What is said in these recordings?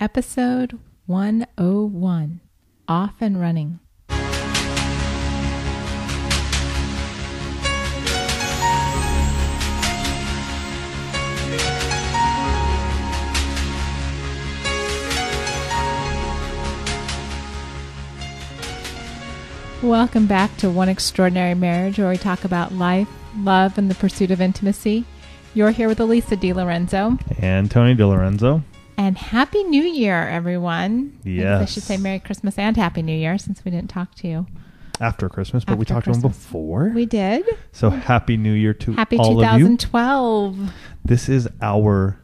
Episode 101, Off and Running. Welcome back to One Extraordinary Marriage, where we talk about life, love, and the pursuit of intimacy. You're here with Elisa DiLorenzo. And Tony DiLorenzo. And Happy New Year, everyone. Yes. I should say Merry Christmas and Happy New Year, since we didn't talk to you After Christmas, but we talked to them before. We did. So Happy New Year to Happy all 2012. of you. This is our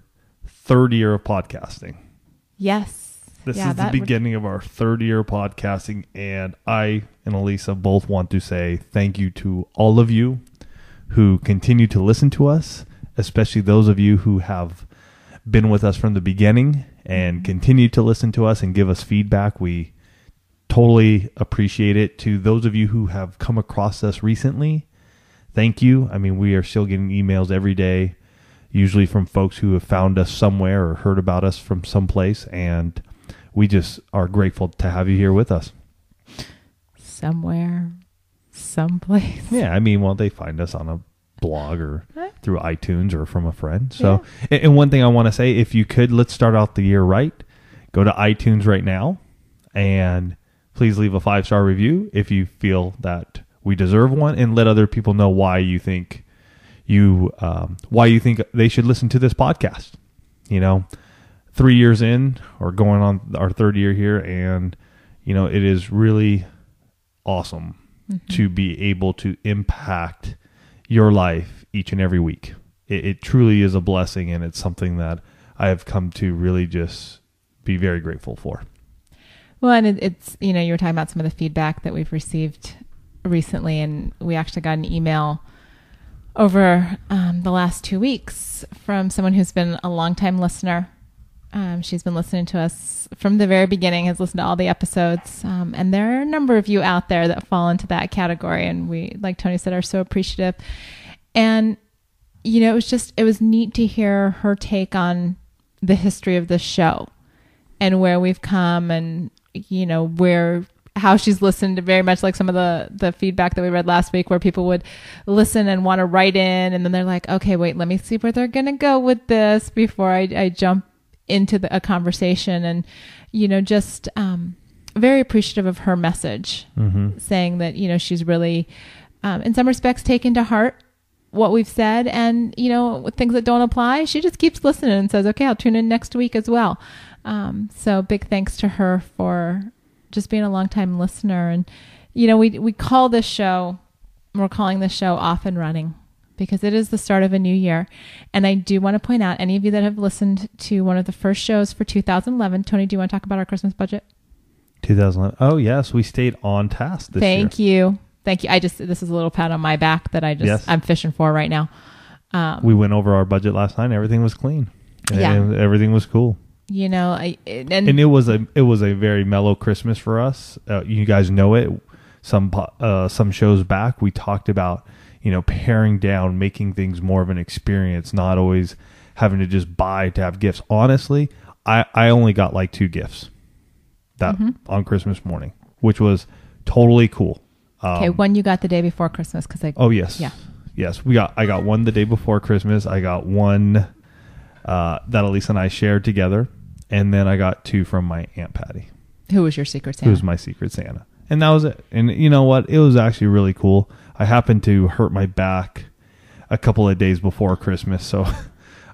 third year of podcasting. Yes. This is the beginning of our third year of podcasting, and I and Elisa both want to say thank you to all of you who continue to listen to us, especially those of you who have been with us from the beginning and continue to listen to us and give us feedback. We totally appreciate it. To those of you who have come across us recently, thank you. I mean, we are still getting emails every day, usually from folks who have found us somewhere or heard about us from someplace, and we just are grateful to have you here with us. Somewhere, someplace. Yeah, I mean, well, they find us on a blog or through iTunes or from a friend. So, and one thing I want to say, if you could, let's start out the year right. Go to iTunes right now and please leave a 5-star review if you feel that we deserve one, and let other people know why you think they should listen to this podcast. You know, 3 years in, or going on our third year here, and you know, it is really awesome to be able to impact your life each and every week. It truly is a blessing, and it's something that I have come to really just be very grateful for. Well, and it's, you know, you were talking about some of the feedback that we've received recently, and we actually got an email over the last 2 weeks from someone who's been a longtime listener. She's been listening to us from the very beginning, has listened to all the episodes. And there are a number of you out there that fall into that category. And we, like Tony said, are so appreciative. And, you know, it was neat to hear her take on the history of this show and where we've come, and, you know, how she's listened to, very much like some of the feedback that we read last week, where people would listen and want to write in. And then they're like, okay, wait, let me see where they're going to go with this before I jump into a conversation. And, you know, just very appreciative of her message, saying that, you know, she's really, in some respects, taken to heart what we've said, and, you know, with things that don't apply, she just keeps listening and says, okay, I'll tune in next week as well. So big thanks to her for just being a longtime listener. And, you know, we're calling this show Off and Running, because it is the start of a new year. And I do want to point out, any of you that have listened to one of the first shows for 2011, Tony, do you want to talk about our Christmas budget? 2011. Oh, yes. We stayed on task this year. Thank you. This is a little pat on my back that I'm fishing for right now. We went over our budget last night. Everything was clean. And everything was cool. You know, and it was a very mellow Christmas for us. You guys know it. Some shows back, we talked about, you know, paring down, making things more of an experience, not always having to just buy to have gifts. Honestly, I only got like 2 gifts on Christmas morning, which was totally cool. Okay, one you got the day before Christmas, yes, I got one the day before Christmas. I got one that Elisa and I shared together, and then I got 2 from my Aunt Patty, who was your Secret Santa. Who was my Secret Santa, and that was it. And you know what? It was actually really cool. I happened to hurt my back a couple of days before Christmas, so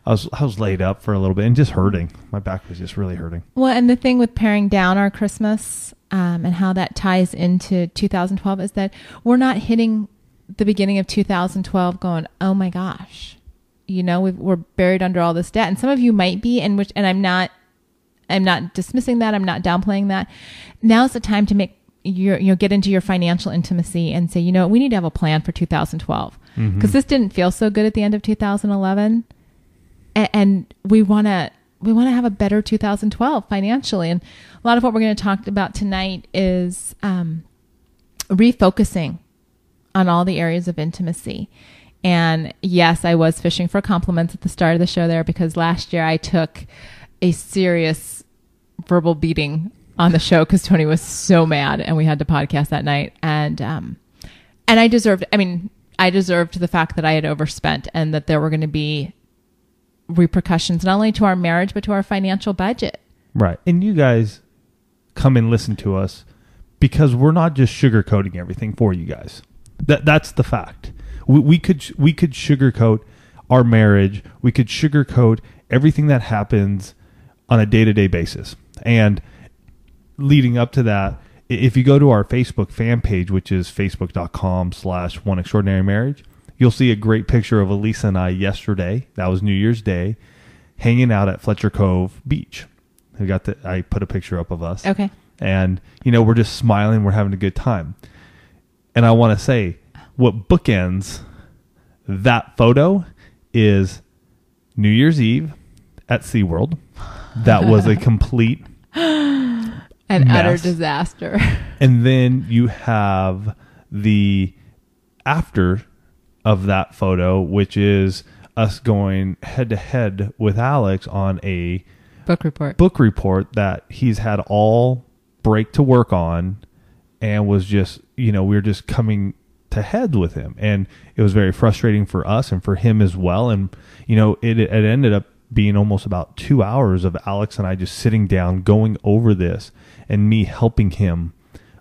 I was laid up for a little bit and just hurting. My back was just really hurting. Well, and the thing with paring down our Christmas and how that ties into 2012 is that we're not hitting the beginning of 2012 going, oh my gosh, you know, we're buried under all this debt. And some of you might be, and I'm not dismissing that. I'm not downplaying that. Now's the time to get into your financial intimacy and say, you know, we need to have a plan for 2012, because this didn't feel so good at the end of 2011. And we want to have a better 2012 financially. And a lot of what we're going to talk about tonight is refocusing on all the areas of intimacy. And yes, I was fishing for compliments at the start of the show there, because last year I took a serious verbal beating on the show because Tony was so mad and we had to podcast that night. And I deserved the fact that I had overspent and that there were going to be repercussions, not only to our marriage, but to our financial budget. Right. And you guys come and listen to us because we're not just sugarcoating everything for you guys. That's the fact. We could sugarcoat our marriage. We could sugarcoat everything that happens on a day-to-day basis. And leading up to that, if you go to our Facebook fan page, which is facebook.com/oneextraordinarymarriage, you'll see a great picture of Elisa and I yesterday. That was New Year's Day, hanging out at Fletcher Cove Beach. I put a picture up of us. Okay. And, we're just smiling. We're having a good time. And I want to say what bookends that photo is New Year's Eve at SeaWorld. That was a complete an utter disaster. And then you have the after of that photo, which is us going head to head with Alex on a book report that he's had all break to work on, and was just, we were just coming to heads with him. And it was very frustrating for us and for him as well. And, it ended up being almost about 2 hours of Alex and I just sitting down, going over this, and me helping him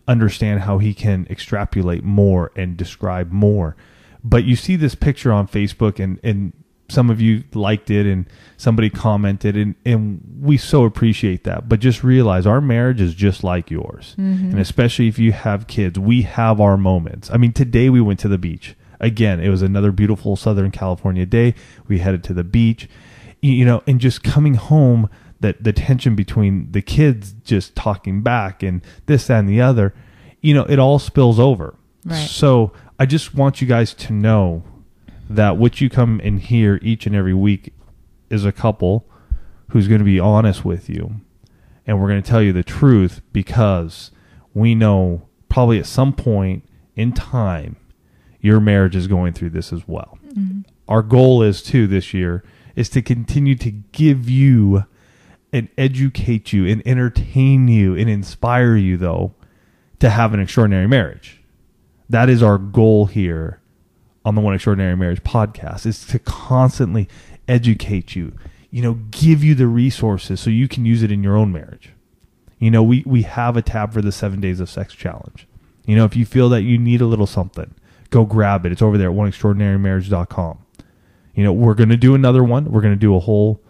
understand how he can extrapolate more and describe more. But you see this picture on Facebook, and some of you liked it and somebody commented, and we so appreciate that. But just realize our marriage is just like yours. Mm-hmm. And especially if you have kids, we have our moments. I mean, today we went to the beach. Again, it was another beautiful Southern California day. We headed to the beach, and just coming home, that the tension between the kids just talking back and this, that, and the other, it all spills over. Right. So I just want you guys to know that what you come and hear each and every week is a couple who's going to be honest with you. And we're going to tell you the truth, because we know probably at some point in time, your marriage is going through this as well. Mm-hmm. Our goal is this year is to continue to give you and educate you and entertain you and inspire you, though, to have an extraordinary marriage. That is our goal here on the One Extraordinary Marriage podcast, is to constantly educate you, give you the resources so you can use it in your own marriage. We have a tab for the 7 Days of Sex Challenge. If you feel that you need a little something, go grab it. It's over there at oneextraordinarymarriage.com. We're going to do another one. We're going to do a whole,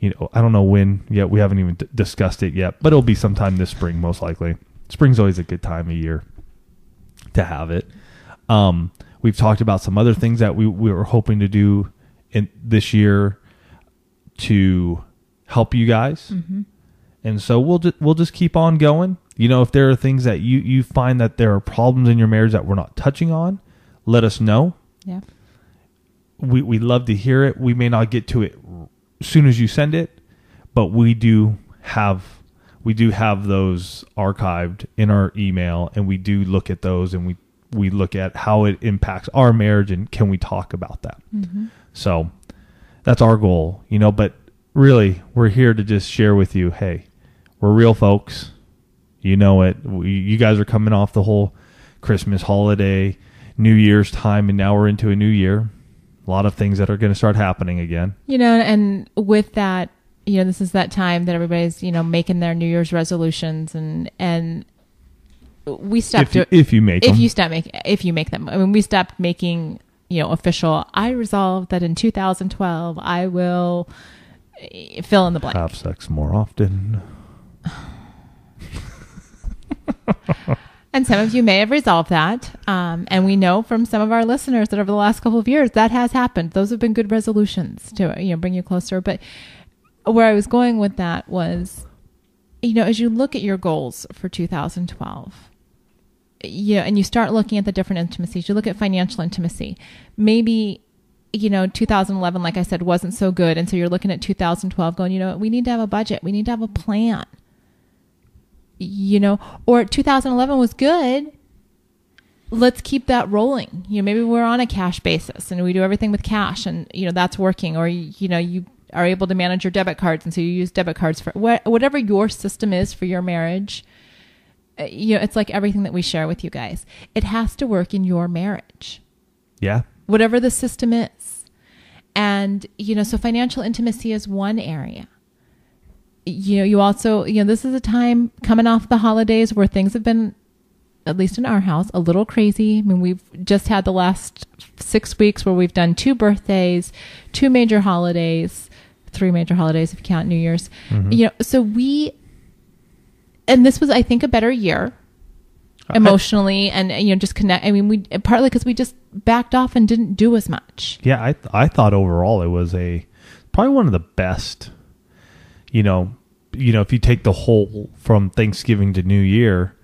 I don't know when yet. We haven't even discussed it yet, but it'll be sometime this spring, most likely. Spring's always a good time of year to have it. We've talked about some other things that we were hoping to do in this year to help you guys. Mm-hmm. And so we'll just keep on going. If there are things that you find that there are problems in your marriage that we're not touching on, let us know. Yeah. We love to hear it. We may not get to it as soon as you send it, but we do have those archived in our email, and we do look at those, and we look at how it impacts our marriage, and can we talk about that? Mm-hmm. So that's our goal, but really we're here to just share with you, hey, we're real folks. You guys are coming off the whole Christmas holiday, New Year's time, and now we're into a new year. A lot of things that are going to start happening again. And with that, this is that time that everybody's, making their New Year's resolutions, and we stopped if you make them. I mean, we stopped making, official. I resolved that in 2012 I will fill in the blank. Have sex more often. And some of you may have resolved that. And we know from some of our listeners that over the last couple of years, that has happened. Those have been good resolutions to, bring you closer. But where I was going with that was, as you look at your goals for 2012, and you start looking at the different intimacies, you look at financial intimacy, maybe, 2011, like I said, wasn't so good. And so you're looking at 2012 going, we need to have a budget. We need to have a plan. Or 2011 was good. Let's keep that rolling. Maybe we're on a cash basis and we do everything with cash, and that's working. Or you are able to manage your debit cards, and so you use debit cards for whatever your system is for your marriage. It's like everything that we share with you guys. It has to work in your marriage. Yeah. Whatever the system is. And, so financial intimacy is one area. You also, this is a time coming off the holidays where things have been, at least in our house, a little crazy. I mean, we've just had the last 6 weeks where we've done 2 birthdays, 2 major holidays, 3 major holidays if you count New Year's. Mm-hmm. And this was, I think, a better year emotionally and, just connect. I mean, we partly because we just backed off and didn't do as much. Yeah. I thought overall it was probably one of the best, if you take the whole from Thanksgiving to New Year,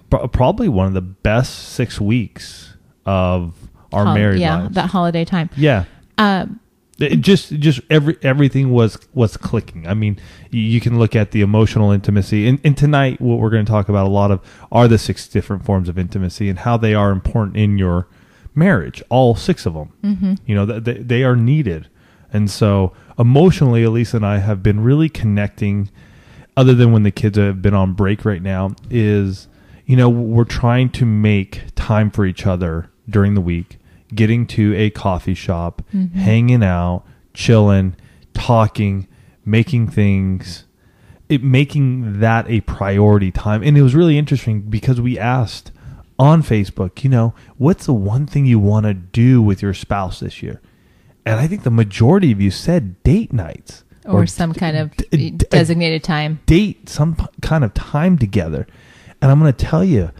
probably one of the best 6 weeks of our married lives. Yeah, that holiday time. Yeah. It just everything was clicking. I mean, you can look at the emotional intimacy, and tonight what we're going to talk about a lot of are the 6 different forms of intimacy and how they are important in your marriage. All 6 of them. Mm-hmm. They are needed, and so emotionally, Elisa and I have been really connecting. Other than when the kids have been on break right now, is we're trying to make time for each other during the week. Getting to a coffee shop, mm-hmm. hanging out, chilling, talking, making things, making that a priority time. And it was really interesting because we asked on Facebook, what's the one thing you want to do with your spouse this year? And I think the majority of you said date nights. Or some kind of designated time. Some kind of time together. And I'm going to tell you,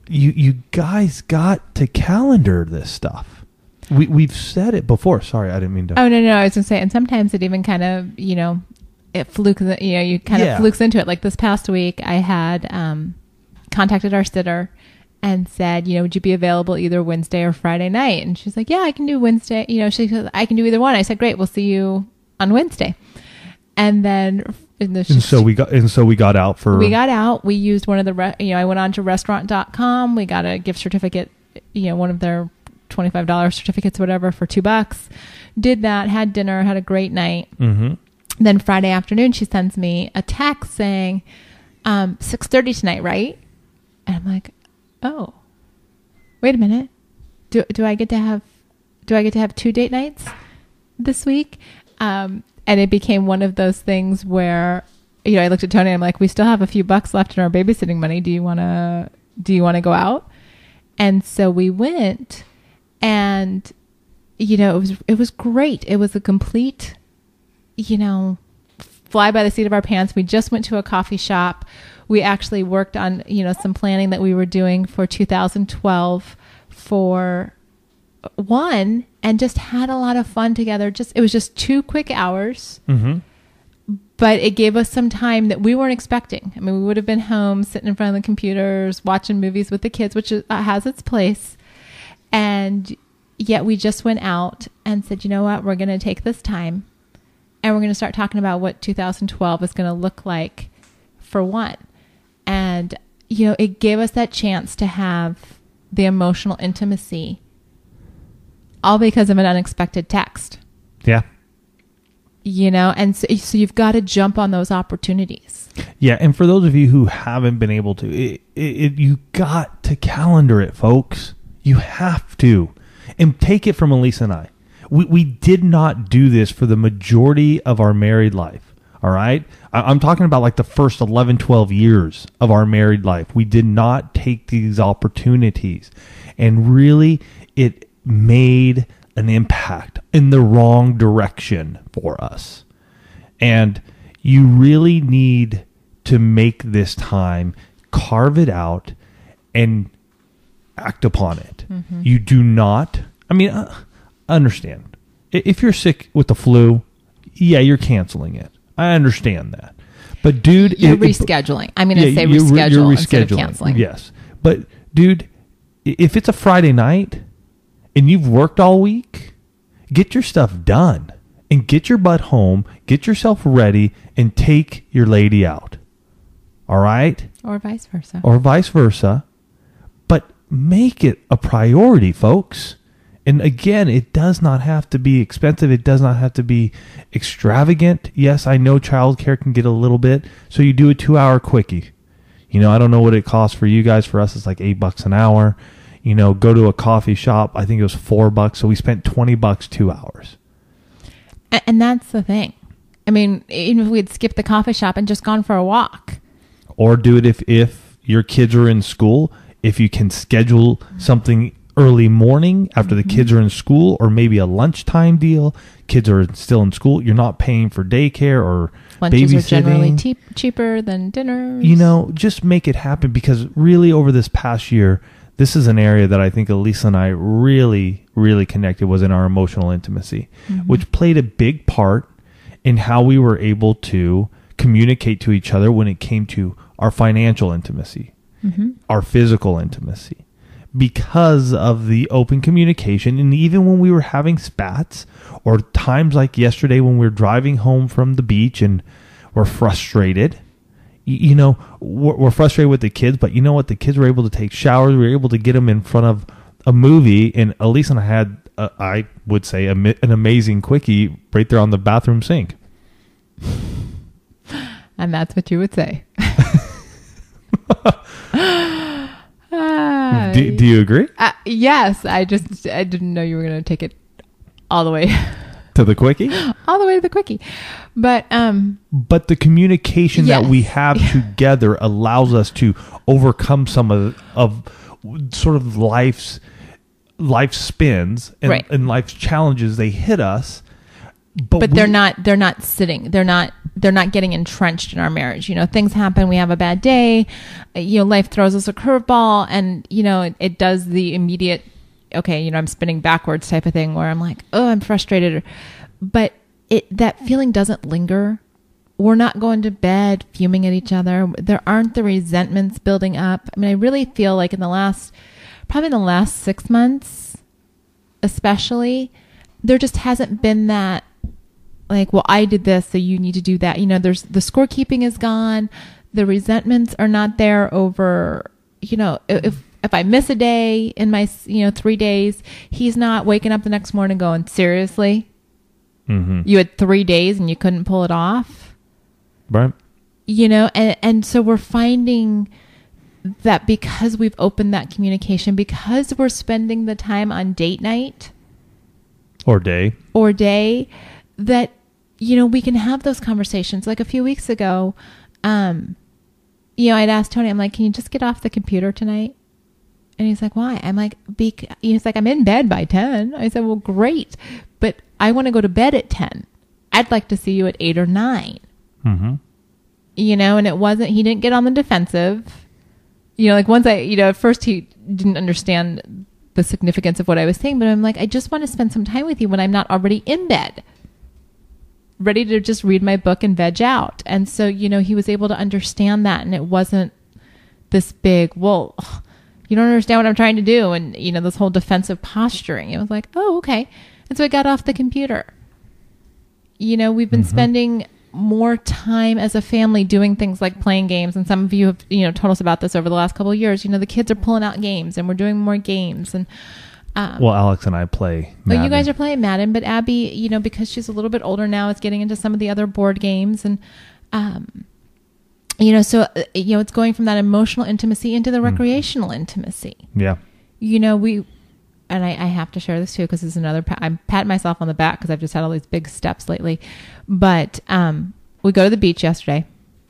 you guys got to calendar this stuff. We've said it before. Sorry, I didn't mean to. Oh, no. I was going to say, and sometimes it even kind of, it flukes, you kind of flukes into it. Like this past week, I had contacted our sitter and said, would you be available either Wednesday or Friday night? And she's like, yeah, I can do Wednesday. She said, I can do either one. I said, great, we'll see you on Wednesday. And then... So we got out. We used one of the, I went on to restaurant.com. We got a gift certificate, one of their $25 certificates, whatever, for $2. Did that, had dinner, had a great night. Mm-hmm. Then Friday afternoon, she sends me a text saying, 6:30 tonight, right? And I'm like, oh, wait a minute. Do I get to have 2 date nights this week? And it became one of those things where, I looked at Tony and I'm like, we still have a few bucks left in our babysitting money. Do you want to go out? And so we went, and, it was great. It was a complete, fly by the seat of our pants. We just went to a coffee shop. We actually worked on, some planning that we were doing for 2012 for one, and just had a lot of fun together. It was just 2 quick hours, mm-hmm. but it gave us some time that we weren't expecting. I mean, we would have been home sitting in front of the computers, watching movies with the kids, which has its place. And yet we just went out and said, you know what, we're going to take this time and we're going to start talking about what 2012 is going to look like for one. And, it gave us that chance to have the emotional intimacy, all because of an unexpected text. Yeah. And so you've got to jump on those opportunities. Yeah. And for those of you who haven't been able to, you got to calendar it, folks. You have to. And take it from Elisa and I. We did not do this for the majority of our married life. All right. I'm talking about like the first 11, 12 years of our married life. We did not take these opportunities, and really it made an impact in the wrong direction for us. And you really need to make this time, carve it out, and act upon it. Mm-hmm. You do not, understand. If you're sick with the flu, yeah, you're canceling it. I understand that. But dude... You're rescheduling. I'm going to say reschedule you're instead of canceling. Yes. But dude, if it's a Friday night and you've worked all week, get your stuff done and get your butt home, get yourself ready, and take your lady out. All right? Or vice versa. But make it a priority, folks. And again, it does not have to be expensive. It does not have to be extravagant. Yes, I know childcare can get a little bit. So you do a 2-hour quickie. You know, I don't know what it costs for you guys. For us, it's like $8 an hour. You know, go to a coffee shop. I think it was $4. So we spent $20, 2 hours. And that's the thing. I mean, even if we'd skipped the coffee shop and just gone for a walk. Or do it if your kids are in school. If you can schedule something early morning after the kids are in school, or maybe a lunchtime deal. Kids are still in school. You're not paying for daycare or lunches babysitting. Are generally cheaper than dinners. You know, just make it happen, because really over this past year, this is an area that I think Elisa and I really, really connected, was in our emotional intimacy, which played a big part in how we were able to communicate to each other when it came to our financial intimacy, our physical intimacy. Because of the open communication, and even when we were having spats, or times like yesterday when we were driving home from the beach and we're frustrated, you know, we're frustrated with the kids, but you know what? The kids were able to take showers. We were able to get them in front of a movie, and Elise and I had, I would say, an amazing quickie right there on the bathroom sink. And that's what you would say. Do you agree? Yes. I didn't know you were going to take it all the way to the quickie, all the way to the quickie. But the communication that we have together allows us to overcome some of sort of life's spins and life's challenges. They hit us, but they're not sitting. They're not getting entrenched in our marriage. You know, things happen. We have a bad day. You know, life throws us a curveball, and you know, it does the immediate, okay, you know, I'm spinning backwards type of thing where I'm like, oh, I'm frustrated. But that feeling doesn't linger. We're not going to bed fuming at each other. There aren't the resentments building up. I mean, I really feel like probably in the last 6 months, especially, there just hasn't been that, like, well, I did this, so you need to do that. You know, the scorekeeping is gone. The resentments are not there over, you know, if I miss a day in my, 3 days, he's not waking up the next morning going, seriously? You had 3 days and you couldn't pull it off? Right. You know, and so we're finding that because we've opened that communication, because we're spending the time on date night or day, that, you know, we can have those conversations. Like a few weeks ago, you know, I'd asked Tony, I'm like, can you just get off the computer tonight? And he's like, why? I'm like, he's like, I'm in bed by 10. I said, well, great, but I want to go to bed at 10. I'd like to see you at 8 or 9. You know, and he didn't get on the defensive. You know, like at first he didn't understand the significance of what I was saying, but I'm like, I just want to spend some time with you when I'm not already in bed, ready to just read my book and veg out. And so, you know, he was able to understand that, and it wasn't this big, well, you don't understand what I'm trying to do. And, you know, this whole defensive posturing, it was like, oh, okay. And so I got off the computer. You know, we've been spending more time as a family doing things like playing games. And some of you have, you know, told us about this over the last couple of years. You know, the kids are pulling out games and we're doing more games. And, well, Alex and I play Madden. Oh, you guys are playing Madden, but Abby, you know, because she's a little bit older now, is getting into some of the other board games. And, you know, so, you know, it's going from that emotional intimacy into the recreational intimacy. Yeah. You know, and I have to share this too, because it's another, I'm patting myself on the back because I've just had all these big steps lately. But we go to the beach yesterday,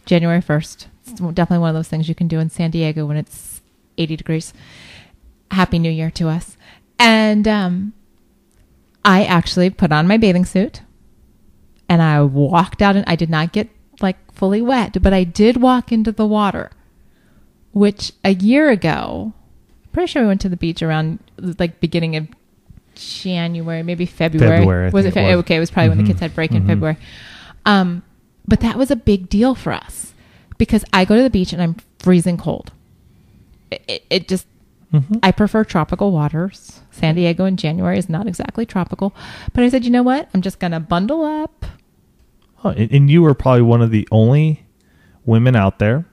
January 1st. It's definitely one of those things you can do in San Diego when it's 80 degrees. Happy New Year to us. And I actually put on my bathing suit and I walked out, and I did not get like fully wet, but I did walk into the water, which a year ago, pretty sure we went to the beach around like beginning of January, maybe February. Was it? Okay, it was probably when the kids had break in February. But that was a big deal for us because I go to the beach and I'm freezing cold. It just, I prefer tropical waters. San Diego in January is not exactly tropical, but I said, you know what? I'm just going to bundle up. Oh, and you were probably one of the only women out there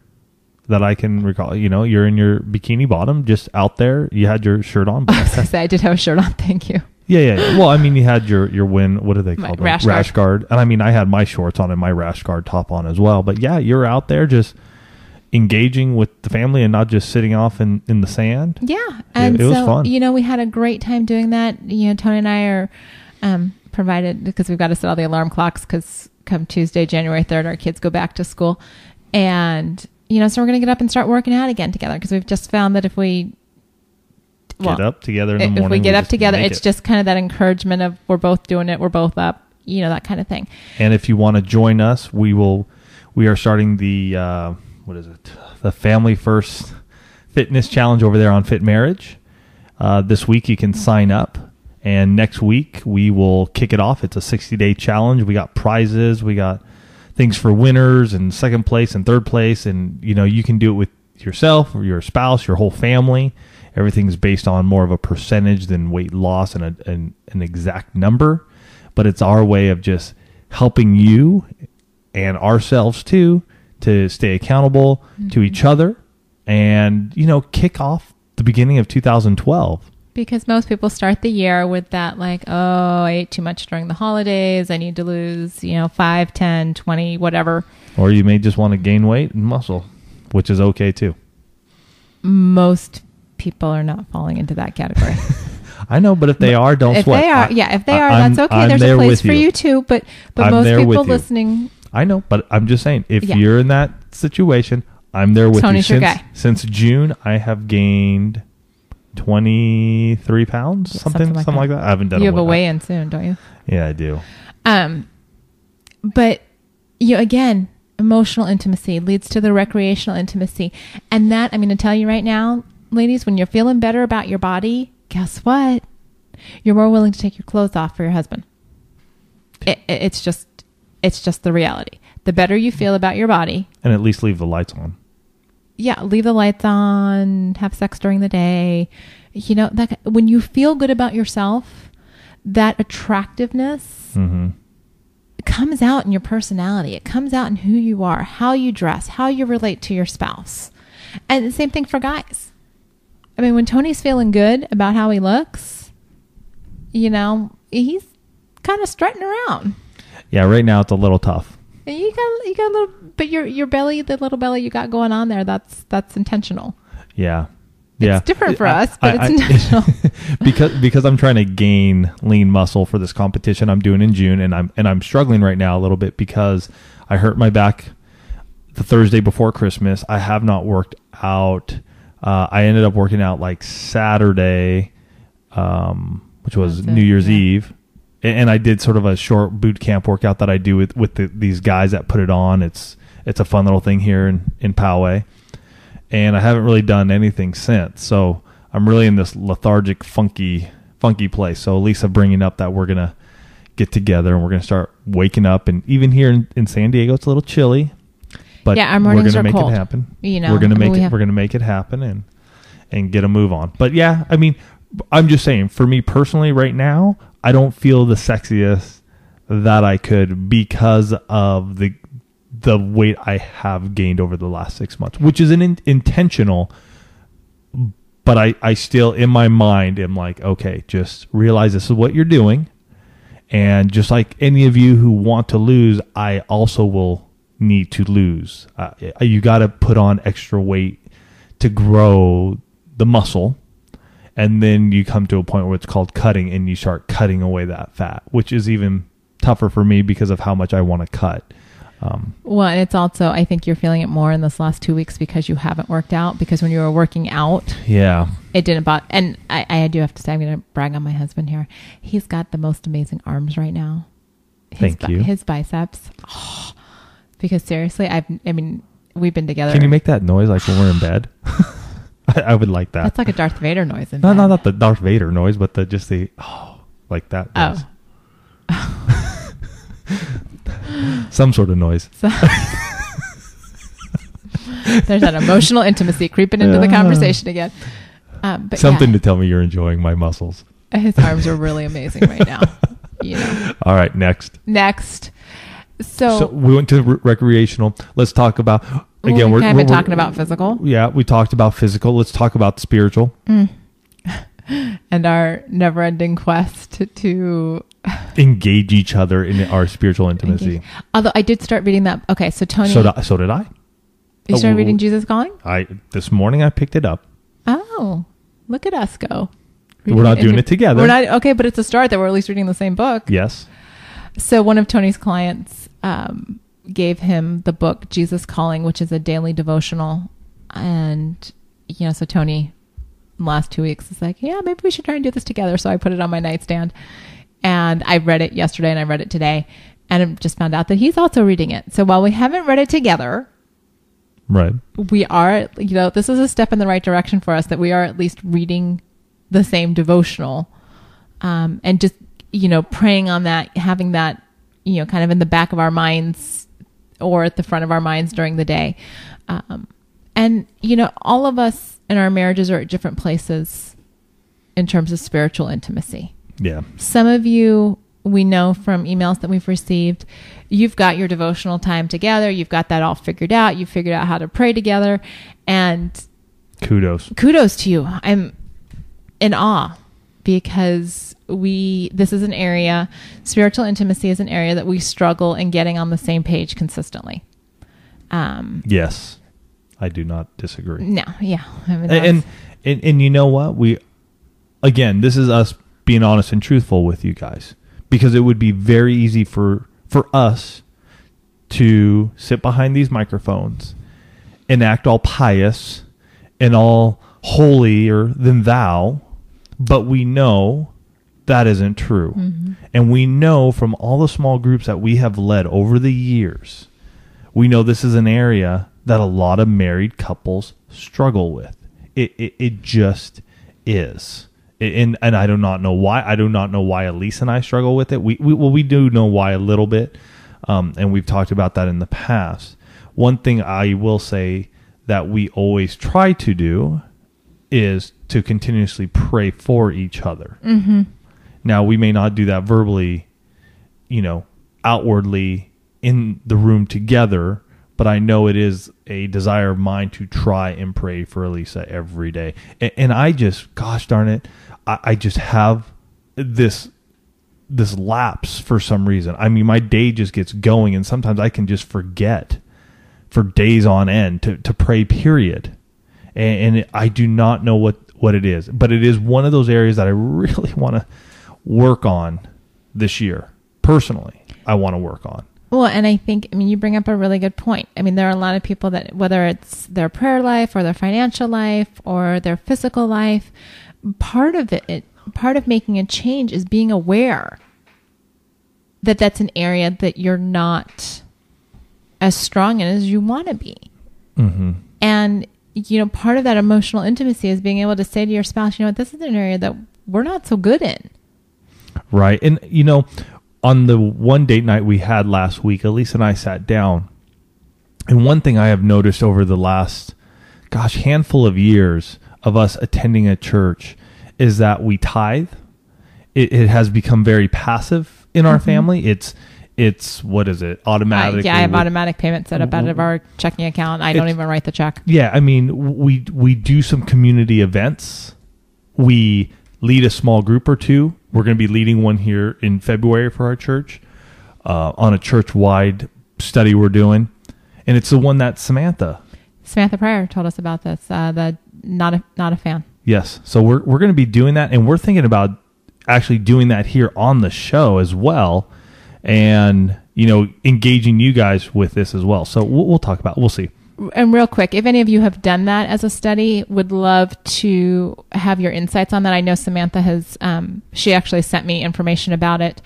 that I can recall. You know, you're in your bikini bottom, just out there. You had your shirt on. I was going to say, I did have a shirt on. Thank you. Yeah. Well, I mean, you had your win. What do they call them? Rash guard. And I mean, I had my shorts on and my rash guard top on as well. But yeah, you're out there just engaging with the family and not just sitting off in the sand. Yeah. And it was fun. We had a great time doing that. Tony and I are provided, because we've got to set all the alarm clocks, because come Tuesday, January 3rd, our kids go back to school. And, so we're going to get up and start working out again together, because we've just found that if we get up together in the morning. If we get up together, it's just kind of that encouragement of we're both doing it, we're both up, that kind of thing. And if you want to join us, we are starting the the Family First Fitness Challenge over there on Fit Marriage. This week you can sign up, and next week we will kick it off. It's a 60-day challenge. We got prizes, we got things for winners and second place and third place, and you can do it with yourself or your spouse, your whole family. Everything's based on more of a percentage than weight loss and an exact number, but it's our way of just helping you and ourselves too to stay accountable to each other and, kick off the beginning of 2012. Because most people start the year with that, like, I ate too much during the holidays. I need to lose, 5, 10, 20, whatever. Or you may just want to gain weight and muscle, which is okay too. Most people are not falling into that category. I know, but if they are, don't if sweat. If they are, that's okay. There's a place for you too. But most people listening... I know, but I'm just saying, if you're in that situation, I'm there with Tony's you. Your guy. Since June, I have gained 23 pounds, something like that. I haven't done. You have a weigh-in soon, don't you? Yeah, I do. But again, emotional intimacy leads to the recreational intimacy, and that I'm going to tell you right now, ladies, when you're feeling better about your body, guess what? You're more willing to take your clothes off for your husband. It's just the reality. The better you feel about your body. And at least leave the lights on. Yeah, leave the lights on, have sex during the day. That when you feel good about yourself, that attractiveness comes out in your personality. It comes out in who you are, how you dress, how you relate to your spouse. And the same thing for guys. I mean, when Tony's feeling good about how he looks, he's kind of strutting around. Yeah, right now it's a little tough. You got a little, but your belly, the little belly you got going on there, that's intentional. Yeah. It's different for us, but it's intentional. because I'm trying to gain lean muscle for this competition I'm doing in June, and I'm struggling right now a little bit because I hurt my back the Thursday before Christmas. I have not worked out. I ended up working out like Saturday, which was New Year's Eve. And I did sort of a short boot camp workout that I do with these guys that put it on. It's a fun little thing here in Poway. And I haven't really done anything since. So I'm really in this lethargic, funky place. So Lisa bringing up that we're going to get together and we're going to start waking up. And even here in San Diego, it's a little chilly. But our mornings we're going to make cold. it happen. We're going to make it happen and get a move on. But yeah, I mean, I'm just saying, for me personally right now, I don't feel the sexiest that I could because of the weight I have gained over the last 6 months, which is intentional. But I still, in my mind, am like, okay, just realize this is what you're doing. And just like any of you who want to lose, I also will need to lose. You got to put on extra weight to grow the muscle. And then you come to a point where it's called cutting, and you start cutting away that fat, which is even tougher for me because of how much I want to cut. Well, and it's also, I think you're feeling it more in this last 2 weeks because you haven't worked out. Because when you were working out, it didn't bother. And I do have to say, I'm going to brag on my husband here. He's got the most amazing arms right now. Thank you. His biceps. Oh, because seriously, I mean, we've been together. Can you make that noise like when we're in bed? I would like that. That's like a Darth Vader noise. No, not the Darth Vader noise, but like that noise. Some sort of noise. There's that emotional intimacy creeping into the conversation again. But something to tell me you're enjoying my muscles. His arms are really amazing right now. All right, next. So we went to recreational. Let's talk about... Again, we're talking about physical. Yeah, we talked about physical. Let's talk about spiritual. and our never-ending quest to engage each other in our spiritual intimacy. Although I did start reading that. Okay, so Tony, so did I. You started reading Jesus Calling? This morning I picked it up. Oh, look at us go. We're not doing it together. We're not, okay, but it's a start that we're at least reading the same book. Yes. So one of Tony's clients gave him the book Jesus Calling, which is a daily devotional. And, so Tony, in the last 2 weeks, is like, yeah, maybe we should try and do this together. So I put it on my nightstand. And I read it yesterday and I read it today. And I just found out that he's also reading it. So while we haven't read it together, right, we are, this is a step in the right direction for us, that we are at least reading the same devotional, and just, praying on that, having that, kind of in the back of our minds or at the front of our minds during the day. And, all of us in our marriages are at different places in terms of spiritual intimacy. Yeah. Some of you, we know from emails that we've received, you've got your devotional time together. You've got that all figured out. You've figured out how to pray together, and kudos to you. I'm in awe, because this is an area, spiritual intimacy is an area that we struggle in getting on the same page consistently. Yes, I do not disagree. No, yeah. I mean, and you know what? This is us being honest and truthful with you guys, because it would be very easy for us to sit behind these microphones and act all pious and all holier than thou, but we know that isn't true. Mm-hmm. And we know from all the small groups that we have led over the years, we know this is an area that a lot of married couples struggle with. It just is. And I do not know why. I do not know why Elise and I struggle with it. We do know why a little bit, and we've talked about that in the past. One thing I will say that we always try to do is to continuously pray for each other. Mm-hmm. Now, we may not do that verbally, outwardly in the room together, but I know it is a desire of mine to try and pray for Elisa every day. And I just, gosh darn it, I just have this lapse for some reason. I mean, my day just gets going, and sometimes I can just forget for days on end to pray, period. And I do not know what it is, but it is one of those areas that I really want to work on this year. Personally, I want to work on. Well, and I think, you bring up a really good point. There are a lot of people that, whether it's their prayer life or their financial life or their physical life, part of making a change is being aware that that's an area that you're not as strong in as you want to be. Mm-hmm. And, part of that emotional intimacy is being able to say to your spouse, this is an area that we're not so good in. Right. And, on the one date night we had last week, Elise and I sat down. And one thing I have noticed over the last, handful of years of us attending a church is that we tithe. It has become very passive in our family. It's what is it? Automatic. I have automatic payment set up out of our checking account. I don't even write the check. Yeah. We do some community events. We lead a small group or two. We're going to be leading one here in February for our church on a church-wide study we're doing. And it's the one that Samantha Pryor told us about this. The not a fan. Yes. So we're going to be doing that, and we're thinking about actually doing that here on the show as well, and engaging you guys with this as well. So we'll talk about it. We'll see. And real quick, if any of you have done that as a study, would love to have your insights on that. I know Samantha has, she actually sent me information about it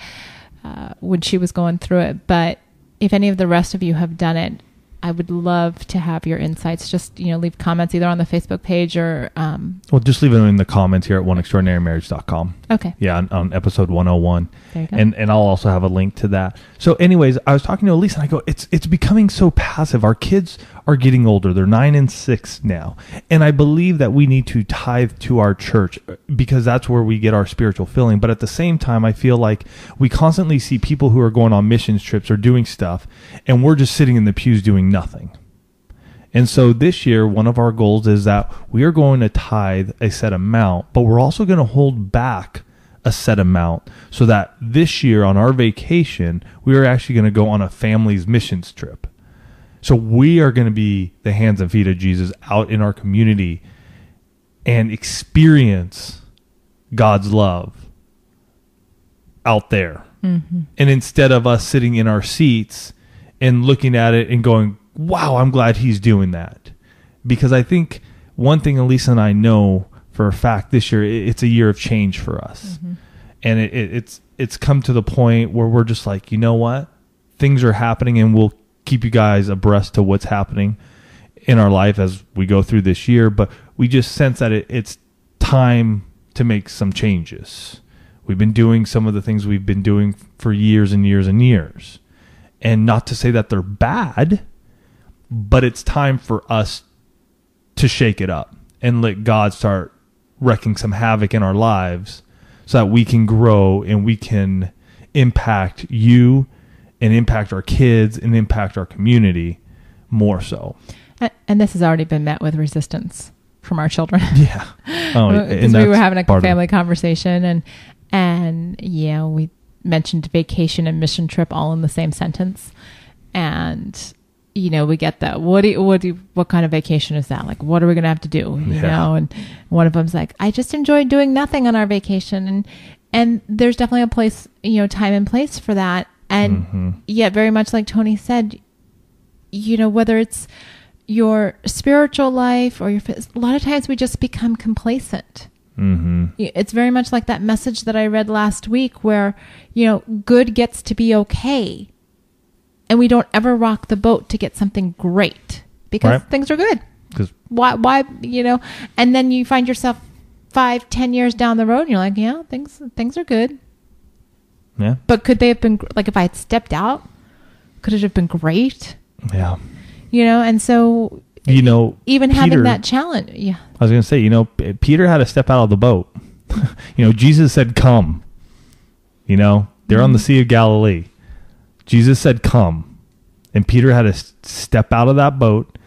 when she was going through it. But if any of the rest of you have done it, I would love to have your insights. Just, leave comments either on the Facebook page or... well, just leave them in the comments here at oneextraordinarymarriage.com. Okay. Yeah, on episode 101. There you go. And I'll also have a link to that. So anyways, I was talking to Elise and I go, it's becoming so passive. Our kids are getting older. They're 9 and 6 now. And I believe that we need to tithe to our church because that's where we get our spiritual filling. But at the same time, I feel like we constantly see people who are going on missions trips or doing stuff, and we're just sitting in the pews doing nothing. And so this year, one of our goals is that we are going to tithe a set amount, but we're also going to hold back a set amount so that this year on our vacation, we are actually going to go on a family's missions trip. So we are going to be the hands and feet of Jesus out in our community and experience God's love out there. Mm-hmm. And instead of us sitting in our seats and looking at it and going, wow, I'm glad he's doing that. Because I think one thing Elisa and I know for a fact this year, it's a year of change for us. Mm-hmm. And it's come to the point where we're just like, you know what? Things are happening, and we'll keep you guys abreast to what's happening in our life as we go through this year. But we just sense that it's time to make some changes. We've been doing some of the things we've been doing for years and years and years. And not to say that they're bad, but it's time for us to shake it up and let God start wreaking some havoc in our lives so that we can grow and we can impact you and impact our kids and impact our community more so. And this has already been met with resistance from our children. Yeah. Because we were having a family conversation and yeah, we mentioned vacation and mission trip all in the same sentence. And you know, we get that. What kind of vacation is that? Like, what are we going to have to do? You know? And one of them's like, I just enjoyed doing nothing on our vacation. And there's definitely a place, you know, time and place for that. And yet very much like Tony said, you know, whether it's your spiritual life or a lot of times we just become complacent. Mm-hmm. It's very much like that message that I read last week where, you know, good gets to be okay. And we don't ever rock the boat to get something great because things are good. Why, you know, and then you find yourself 5-10 years down the road and you're like, yeah, things are good. Yeah. But could they have been, like, if I had stepped out, could it have been great? Yeah. You know, and so, you know, even Peter, having that challenge. Yeah. I was going to say, you know, Peter had to step out of the boat. You know, Jesus said, come. You know, they're on the Sea of Galilee. Jesus said, come. And Peter had to step out of that boat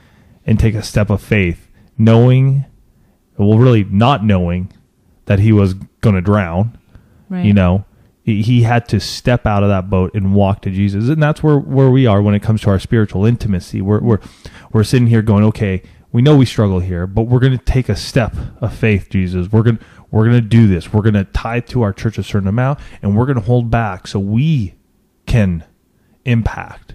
and take a step of faith, knowing, well, really not knowing that he was going to drown. Right. You know, he had to step out of that boat and walk to Jesus. And that's where we are when it comes to our spiritual intimacy. We're sitting here going, okay, we know we struggle here, but we're going to take a step of faith, Jesus. We're going to do this. We're going to tithe to our church a certain amount, and we're going to hold back so we can impact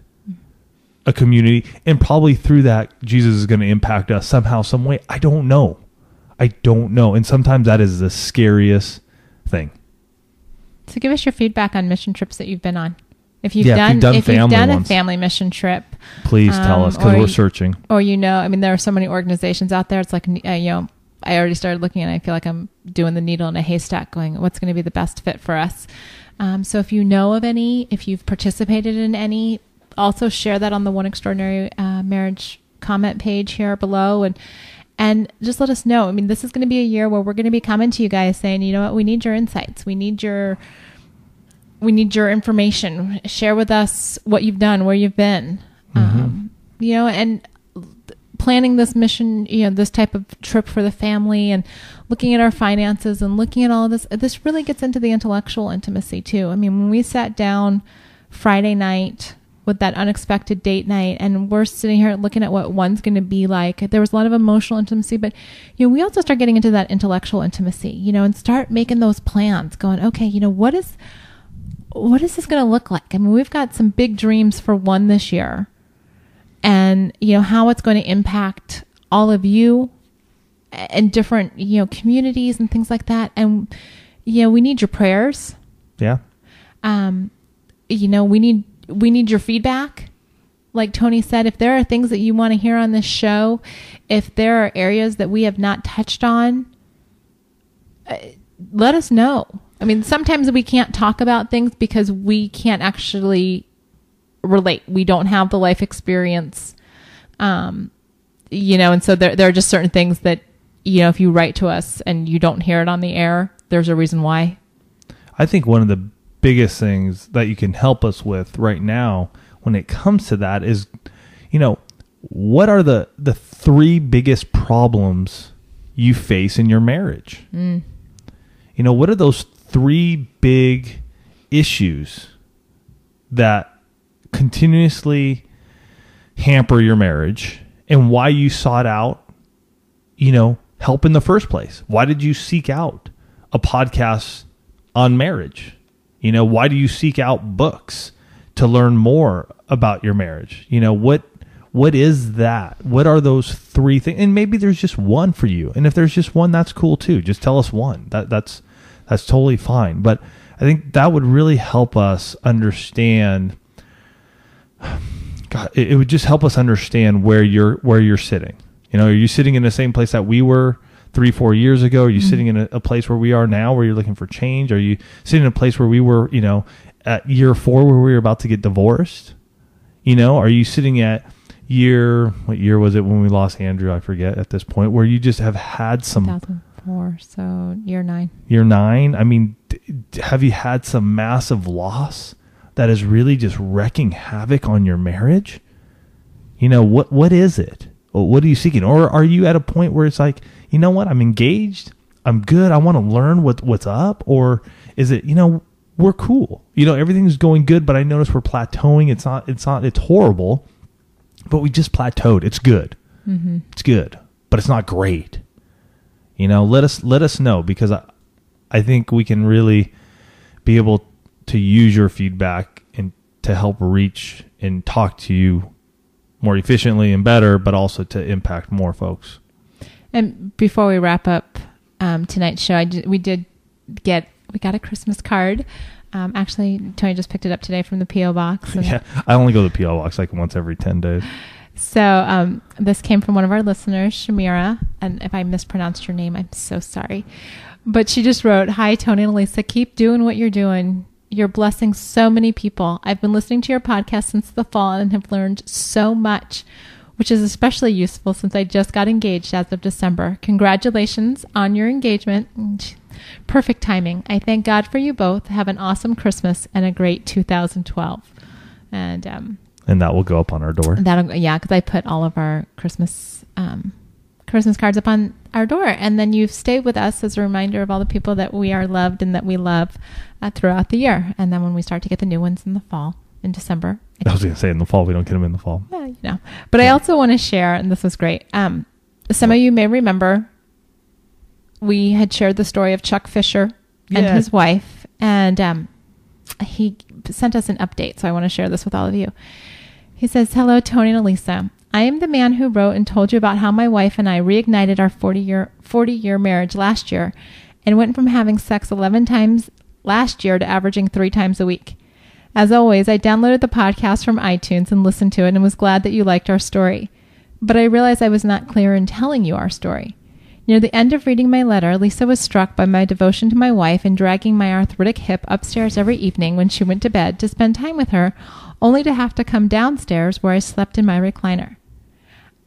a community, and probably through that Jesus is going to impact us somehow, some way. I don't know, and sometimes that is the scariest thing. So give us your feedback on mission trips that you've been on. If you've done a family mission trip, please tell us, because we're searching. Or, you know, I mean, there are so many organizations out there. It's like, you know, I already started looking and I feel like I'm doing the needle in a haystack going, what's going to be the best fit for us? So if you know of any, if you've participated in any, also share that on the One Extraordinary Marriage comment page here below, and just let us know. I mean, this is going to be a year where we're going to be coming to you guys saying, you know what, we need your insights. We need your information. Share with us what you've done, where you've been, you know, and planning this mission, you know, this type of trip for the family, and looking at our finances and looking at all of this. This really gets into the intellectual intimacy too. I mean, when we sat down Friday night with that unexpected date night, and we're sitting here looking at what one's going to be like, there was a lot of emotional intimacy, but, you know, we also start getting into that intellectual intimacy, you know, and start making those plans going, okay, you know, what is this going to look like? I mean, we've got some big dreams for one this year, and, you know, how it's going to impact all of you and different, you know, communities and things like that. And, you know, we need your prayers. Yeah. You know, we need your feedback. Like Tony said, if there are things that you want to hear on this show, if there are areas that we have not touched on, let us know. I mean, sometimes we can't talk about things because we can't actually relate. We don't have the life experience, you know, and so there are just certain things that, you know, if you write to us and you don't hear it on the air, there's a reason why. I think one of the biggest things that you can help us with right now when it comes to that is, you know, what are the three biggest problems you face in your marriage? You know, what are those three big issues that continuously hamper your marriage, and why you sought out, you know, help in the first place? Why did you seek out a podcast on marriage? You know, why do you seek out books to learn more about your marriage? You know, what is that? What are those three things? And maybe there's just one for you. And if there's just one, that's cool too. Just tell us one. That's totally fine. But I think that would really help us understand. God, it would just help us understand where you're sitting. You know, are you sitting in the same place that we were 3-4 years ago? Are you sitting in a place where we are now, where you're looking for change? Are you sitting in a place where we were, you know, at year 4, where we were about to get divorced? You know, are you sitting at what year was it when we lost Andrew? I forget at this point, where you just have had some 2004, so year 9. Year 9. I mean, have you had some massive loss that is really just wrecking havoc on your marriage? You know, what is it? What are you seeking? Or are you at a point where it's like, you know what, I'm engaged, I'm good, I want to learn what's up? Or is it, you know, we're cool, you know, everything's going good, but I notice we're plateauing. It's horrible, but we just plateaued. It's good. It's good, but it's not great. You know, let us know, because I think we can really be able to use your feedback and to help reach and talk to you more efficiently and better, but also to impact more folks. And before we wrap up tonight's show, we got a Christmas card. Actually, Tony just picked it up today from the P.O. box. Yeah, I only go to the P.O. box like once every 10 days. So this came from one of our listeners, Shamira. And if I mispronounced your name, I'm so sorry. But she just wrote, "Hi, Tony and Elisa. Keep doing what you're doing. You're blessing so many people. I've been listening to your podcast since the fall and have learned so much, which is especially useful since I just got engaged as of December. Congratulations on your engagement. Perfect timing. I thank God for you both. Have an awesome Christmas and a great 2012. And that will go up on our door. Because I put all of our Christmas cards up on our door. And then you've stayed with us as a reminder of all the people that we are loved and that we love throughout the year. And then when we start to get the new ones in the fall, in December. I was going to say in the fall, we don't get them in the fall. Yeah, you know. But I also want to share, and this was great. Some of you may remember we had shared the story of Chuck Fisher and his wife, and he sent us an update. So I want to share this with all of you. He says, "Hello, Tony and Elisa. I am the man who wrote and told you about how my wife and I reignited our 40-year marriage last year and went from having sex 11 times last year to averaging 3 times a week. As always, I downloaded the podcast from iTunes and listened to it and was glad that you liked our story. But I realized I was not clear in telling you our story. Near the end of reading my letter, Lisa was struck by my devotion to my wife and dragging my arthritic hip upstairs every evening when she went to bed to spend time with her, only to have to come downstairs where I slept in my recliner.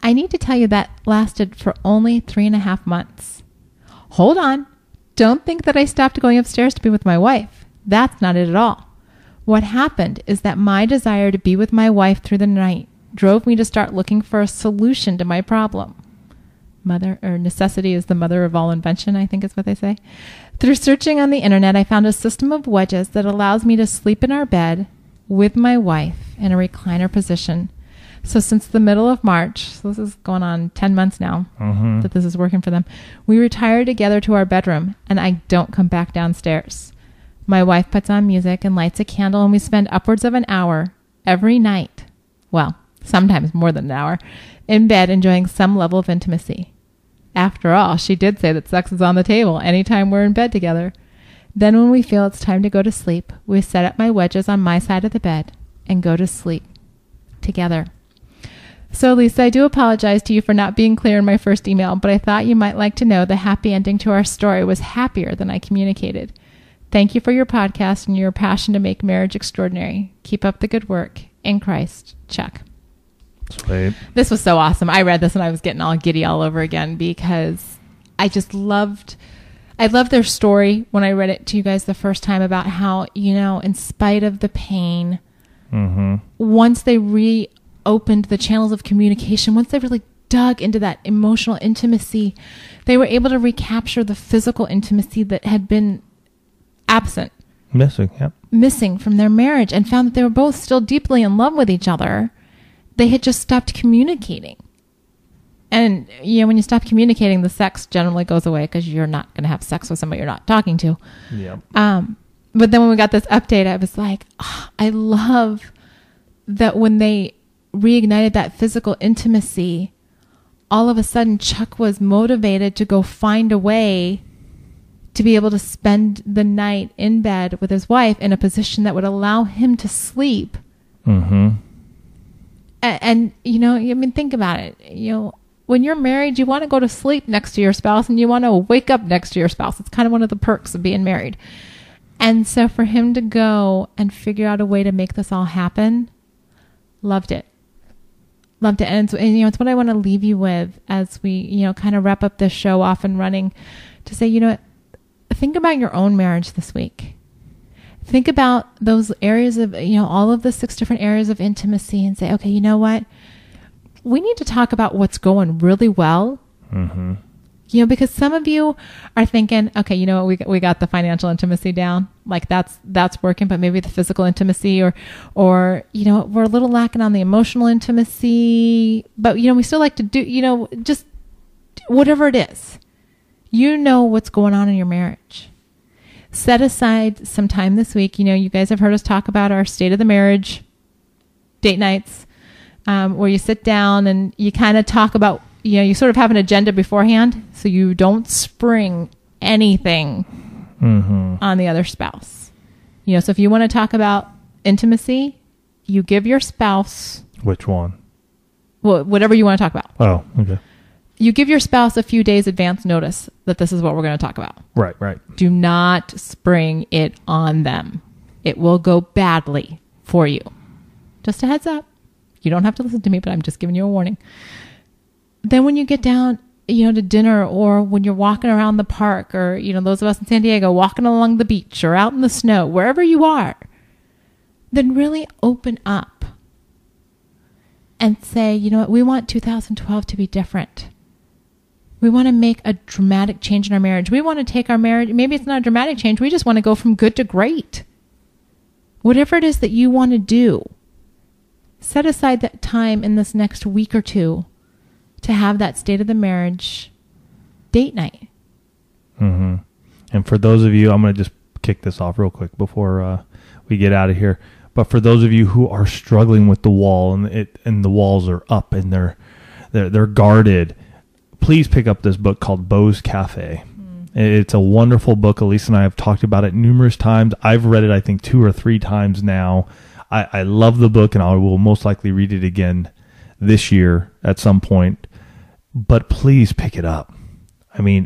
I need to tell you that lasted for only 3.5 months. Hold on. Don't think that I stopped going upstairs to be with my wife. That's not it at all. What happened is that my desire to be with my wife through the night drove me to start looking for a solution to my problem. Necessity is the mother of all invention, I think is what they say. Through searching on the internet, I found a system of wedges that allows me to sleep in our bed with my wife in a recliner position. So since the middle of March, so this is going on 10 months now that this is working for them, we retire together to our bedroom and I don't come back downstairs. My wife puts on music and lights a candle and we spend upwards of an hour every night, well, sometimes more than an hour, in bed enjoying some level of intimacy. After all, she did say that sex is on the table anytime we're in bed together. Then when we feel it's time to go to sleep, we set up my wedges on my side of the bed and go to sleep together. So, Lisa, I do apologize to you for not being clear in my first email, but I thought you might like to know the happy ending to our story was happier than I communicated. Thank you for your podcast and your passion to make marriage extraordinary. Keep up the good work. In Christ, Chuck." Sweet. This was so awesome. I read this and I was getting all giddy all over again because I just loved their story when I read it to you guys the first time about how, in spite of the pain, once they opened the channels of communication, once they really dug into that emotional intimacy, they were able to recapture the physical intimacy that had been absent. Missing from their marriage, and found that they were both still deeply in love with each other. They had just stopped communicating. And, when you stop communicating, the sex generally goes away because you're not going to have sex with somebody you're not talking to. Yeah. But then when we got this update, I was like, I love that when they reignited that physical intimacy, all of a sudden Chuck was motivated to go find a way to be able to spend the night in bed with his wife in a position that would allow him to sleep. Mm-hmm. And think about it. When you're married, you want to go to sleep next to your spouse and you want to wake up next to your spouse. It's kind of one of the perks of being married. And so for him to go and figure out a way to make this all happen, loved it. And it's what I want to leave you with as we, kind of wrap up this show off and running, to say, think about your own marriage this week. Think about those areas of, all of the 6 different areas of intimacy, and say, okay, you know what? We need to talk about what's going really well. Mm-hmm. Because some of you are thinking, okay, we got the financial intimacy down. Like that's working, but maybe the physical intimacy or, we're a little lacking on the emotional intimacy, but, we still like to do, just whatever it is, what's going on in your marriage. Set aside some time this week. You guys have heard us talk about our state of the marriage date nights, where you sit down and you kind of talk about, you sort of have an agenda beforehand, so you don't spring anything on the other spouse. So if you want to talk about intimacy, you give your spouse... Which one? Well, whatever you want to talk about. Oh, okay. You give your spouse a few days advance notice that this is what we're going to talk about. Right. Do not spring it on them. It will go badly for you. Just a heads up. You don't have to listen to me, but I'm just giving you a warning. Then when you get down, to dinner, or when you're walking around the park, or, those of us in San Diego walking along the beach or out in the snow, wherever you are, then really open up and say, what, we want 2012 to be different. We want to make a dramatic change in our marriage. We want to take our marriage, maybe it's not a dramatic change, we just want to go from good to great. Whatever it is that you want to do, set aside that time in this next week or two to have that state of the marriage date night. Mm-hmm. And for those of you, I'm going to just kick this off real quick before we get out of here. But for those of you who are struggling with the wall and the walls are up and they're guarded, please pick up this book called Beau's Cafe. It's a wonderful book. Elise and I have talked about it numerous times. I've read it, I think, 2 or 3 times now. I love the book, and I will most likely read it again this year at some point. But please pick it up. I mean,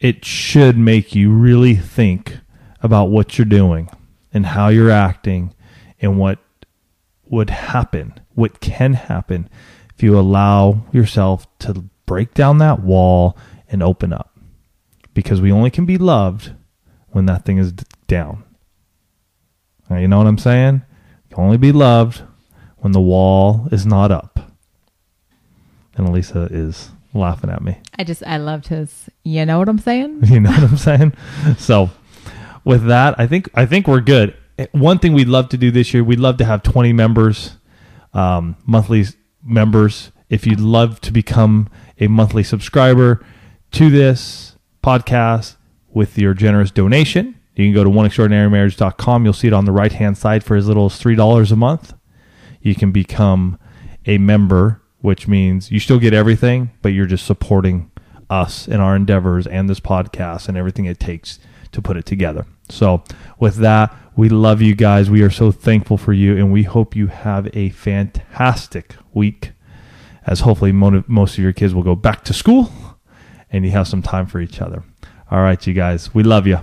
it should make you really think about what you're doing and how you're acting and what would happen, what can happen if you allow yourself to break down that wall and open up. Because we only can be loved when that thing is down. Now, you know what I'm saying? You can only be loved when the wall is not up. And Elisa is laughing at me. I loved his, you know what I'm saying? You know what I'm saying? So with that, I think we're good. One thing we'd love to do this year, we'd love to have 20 members, monthly members. If you'd love to become a monthly subscriber to this podcast with your generous donation, you can go to oneextraordinarymarriage.com. You'll see it on the right-hand side for as little as $3 a month. You can become a member, which means you still get everything, but you're just supporting us in our endeavors and this podcast and everything it takes to put it together. So with that, we love you guys. We are so thankful for you, and we hope you have a fantastic week, as hopefully most of your kids will go back to school and you have some time for each other. All right, you guys, we love you.